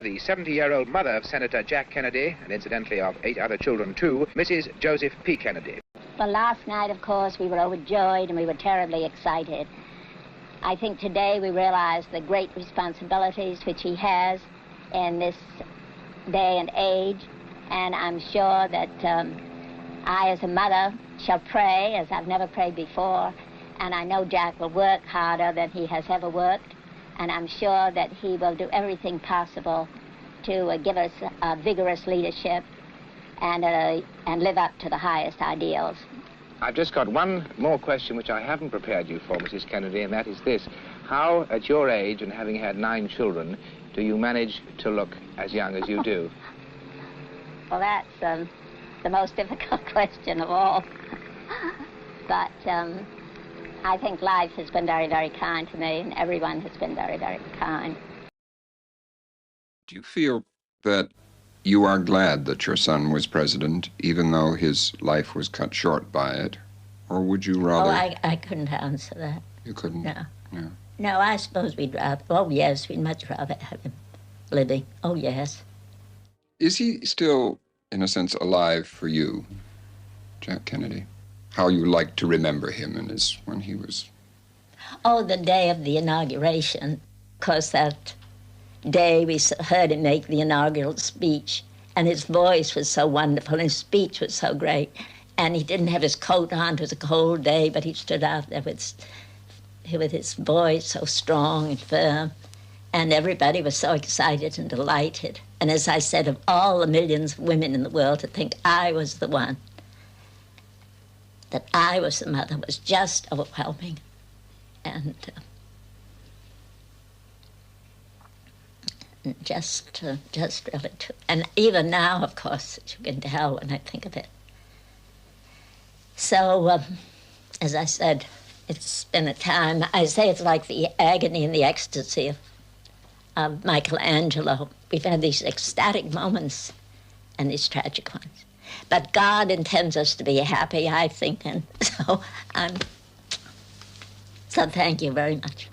The 70-year-old mother of Senator Jack Kennedy, and incidentally of 8 other children too, Mrs. Joseph P. Kennedy. Well, last night, of course, we were overjoyed and we were terribly excited. I think today we realize the great responsibilities which he has in this day and age, and I'm sure that I, as a mother, shall pray as I've never prayed before, and I know Jack will work harder than he has ever worked, and I'm sure that he will do everything possible to give us vigorous leadership and live up to the highest ideals. I've just got one more question which I haven't prepared you for, Mrs. Kennedy, and that is this. How, at your age and having had 9 children, do you manage to look as young as you do? Well, that's the most difficult question of all. But I think life has been very, very kind to me, and everyone has been very, very kind. Do you feel that you are glad that your son was president, even though his life was cut short by it? Or would you rather... Oh, I couldn't answer that. You couldn't? No. No. No, I suppose we'd rather... Oh, yes, we'd much rather have him living. Oh, yes. Is he still, in a sense, alive for you, Jack Kennedy? How you like to remember him and when he was... Oh, the day of the inauguration. Of course, that day we heard him make the inaugural speech, and his voice was so wonderful, and his speech was so great. And he didn't have his coat on. It was a cold day, but he stood out there with his voice so strong and firm. And everybody was so excited and delighted. And as I said, of all the millions of women in the world, to think I was the one, that I was the mother, was just overwhelming. And just really true. And even now, of course, as you can tell when I think of it. So, as I said, it's been a time, I say it's like the agony and the ecstasy of Michelangelo. We've had these ecstatic moments and these tragic ones. But God intends us to be happy, I think, and so thank you very much.